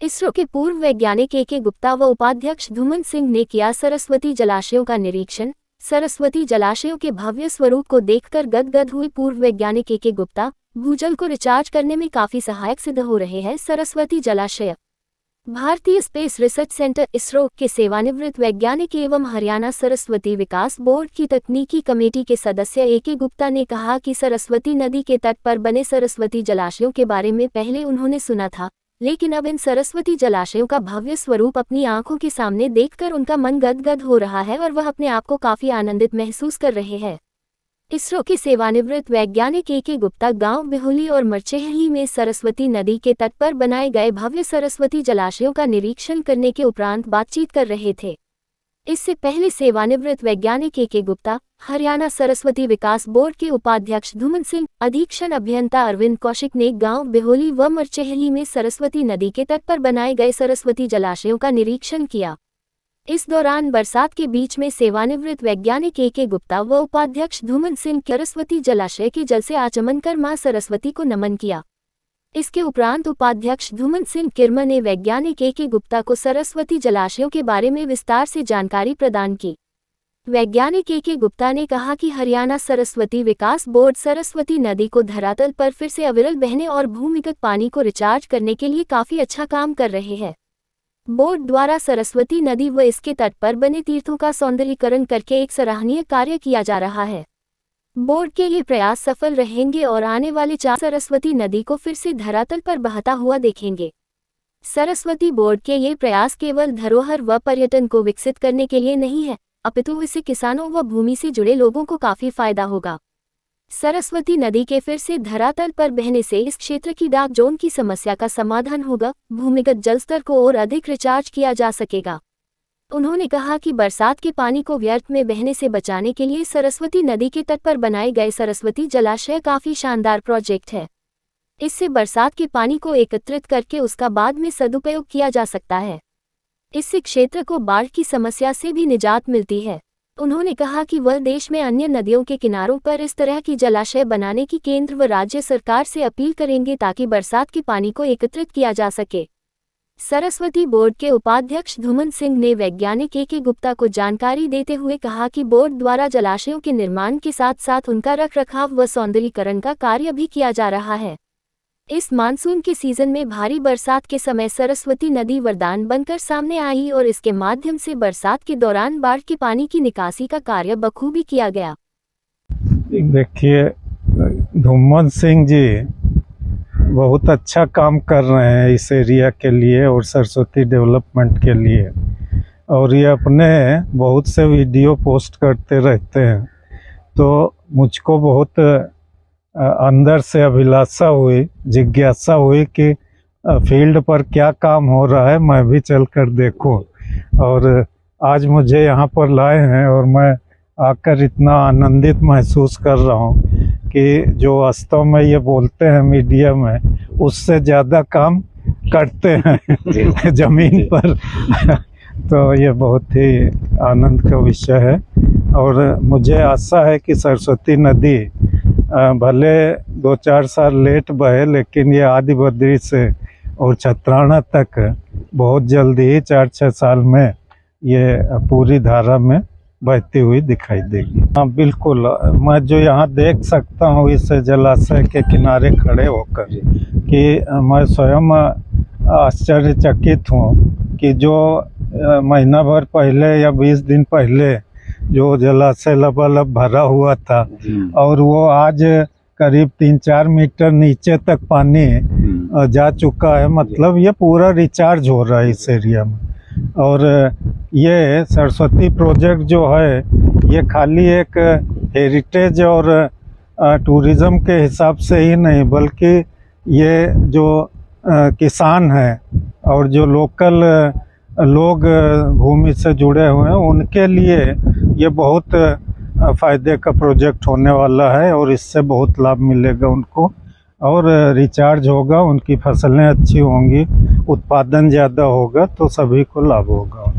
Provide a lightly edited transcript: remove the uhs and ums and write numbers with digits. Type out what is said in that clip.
इसरो के पूर्व वैज्ञानिक के गुप्ता व उपाध्यक्ष धूमन सिंह ने किया सरस्वती जलाशयों का निरीक्षण। सरस्वती जलाशयों के भव्य स्वरूप को देखकर गदगद हुए पूर्व वैज्ञानिक के गुप्ता। भूजल को रिचार्ज करने में काफी सहायक सिद्ध हो रहे हैं सरस्वती जलाशय। भारतीय स्पेस रिसर्च सेंटर इसरो के सेवानिवृत्त वैज्ञानिक एवं हरियाणा सरस्वती विकास बोर्ड की तकनीकी कमेटी के सदस्य के गुप्ता ने कहा कि सरस्वती नदी के तट पर बने सरस्वती जलाशयों के बारे में पहले उन्होंने सुना था, लेकिन अब इन सरस्वती जलाशयों का भव्य स्वरूप अपनी आंखों के सामने देखकर उनका मन गदगद हो रहा है और वह अपने आप को काफी आनंदित महसूस कर रहे हैं। इसरो के सेवानिवृत्त वैज्ञानिक के गुप्ता गांव बिहुली और मरचेहली में सरस्वती नदी के तट पर बनाए गए भव्य सरस्वती जलाशयों का निरीक्षण करने के उपरांत बातचीत कर रहे थे। इससे पहले सेवानिवृत्त वैज्ञानिक के गुप्ता, हरियाणा सरस्वती विकास बोर्ड के उपाध्यक्ष धूमन सिंह, अधीक्षण अभियंता अरविंद कौशिक ने गांव बिहुली व मरचेहली में सरस्वती नदी के तट पर बनाए गए सरस्वती जलाशयों का निरीक्षण किया। इस दौरान बरसात के बीच में सेवानिवृत्त वैज्ञानिक के गुप्ता व उपाध्यक्ष धूमन सिंह सरस्वती जलाशय के जल से आचमन कर मां सरस्वती को नमन किया। इसके उपरांत उपाध्यक्ष धूमन सिंह किरमा ने वैज्ञानिक के गुप्ता को सरस्वती जलाशयों के बारे में विस्तार से जानकारी प्रदान की। वैज्ञानिक के गुप्ता ने कहा कि हरियाणा सरस्वती विकास बोर्ड सरस्वती नदी को धरातल पर फिर से अविरल बहने और भूमिगत पानी को रिचार्ज करने के लिए काफी अच्छा काम कर रहे हैं। बोर्ड द्वारा सरस्वती नदी व इसके तट पर बने तीर्थों का सौंदर्यीकरण करके एक सराहनीय कार्य किया जा रहा है। बोर्ड के ये प्रयास सफल रहेंगे और आने वाले 4 सरस्वती नदी को फिर से धरातल पर बहता हुआ देखेंगे। सरस्वती बोर्ड के ये प्रयास केवल धरोहर व पर्यटन को विकसित करने के लिए नहीं है, अपितु इससे किसानों व भूमि से जुड़े लोगों को काफी फायदा होगा। सरस्वती नदी के फिर से धरातल पर बहने से इस क्षेत्र की डार्क जोन की समस्या का समाधान होगा, भूमिगत जलस्तर को और अधिक रिचार्ज किया जा सकेगा। उन्होंने कहा कि बरसात के पानी को व्यर्थ में बहने से बचाने के लिए सरस्वती नदी के तट पर बनाए गए सरस्वती जलाशय काफी शानदार प्रोजेक्ट है। इससे बरसात के पानी को एकत्रित करके उसका बाद में सदुपयोग किया जा सकता है। इससे क्षेत्र को बाढ़ की समस्या से भी निजात मिलती है। उन्होंने कहा कि वह देश में अन्य नदियों के किनारों पर इस तरह की जलाशय बनाने की केंद्र व राज्य सरकार से अपील करेंगे ताकि बरसात के पानी को एकत्रित किया जा सके। सरस्वती बोर्ड के उपाध्यक्ष धूमन सिंह ने वैज्ञानिक के गुप्ता को जानकारी देते हुए कहा कि बोर्ड द्वारा जलाशयों के निर्माण के साथ साथ उनका रखरखाव व सौंदर्यीकरण का कार्य भी किया जा रहा है। इस मानसून के सीजन में भारी बरसात के समय सरस्वती नदी वरदान बनकर सामने आई और इसके माध्यम से बरसात के दौरान बाढ़ के पानी की निकासी का कार्य बखूबी किया गया। देखिए, धूमन सिंह जी बहुत अच्छा काम कर रहे हैं इस एरिया के लिए और सरस्वती डेवलपमेंट के लिए, और ये अपने बहुत से वीडियो पोस्ट करते रहते हैं। तो मुझको बहुत अंदर से अभिलाषा हुई, जिज्ञासा हुई कि फील्ड पर क्या काम हो रहा है, मैं भी चलकर देखूं। और आज मुझे यहाँ पर लाए हैं और मैं आकर इतना आनंदित महसूस कर रहा हूँ कि जो वास्तव में ये बोलते हैं मीडिया में, उससे ज़्यादा काम करते हैं ज़मीन पर। तो ये बहुत ही आनंद का विषय है और मुझे आशा है कि सरस्वती नदी भले 2-4 साल लेट बहे, लेकिन ये आदि बद्री से और छतराना तक बहुत जल्दी ही 4-6 साल में ये पूरी धारा में बहती हुई दिखाई देगी। हाँ बिल्कुल, मैं जो यहाँ देख सकता हूँ इस जलाशय के किनारे खड़े होकर कि मैं स्वयं आश्चर्यचकित हूँ कि जो महीना भर पहले या 20 दिन पहले जो जलाशय लबालब भरा हुआ था और वो आज करीब 3-4 मीटर नीचे तक पानी जा चुका है। मतलब ये पूरा रिचार्ज हो रहा है इस एरिया में। और ये सरस्वती प्रोजेक्ट जो है ये खाली एक हेरिटेज और टूरिज़्म के हिसाब से ही नहीं, बल्कि ये जो किसान हैं और जो लोकल लोग भूमि से जुड़े हुए हैं उनके लिए ये बहुत फ़ायदे का प्रोजेक्ट होने वाला है और इससे बहुत लाभ मिलेगा उनको और रिचार्ज होगा, उनकी फसलें अच्छी होंगी, उत्पादन ज़्यादा होगा, तो सभी को लाभ होगा।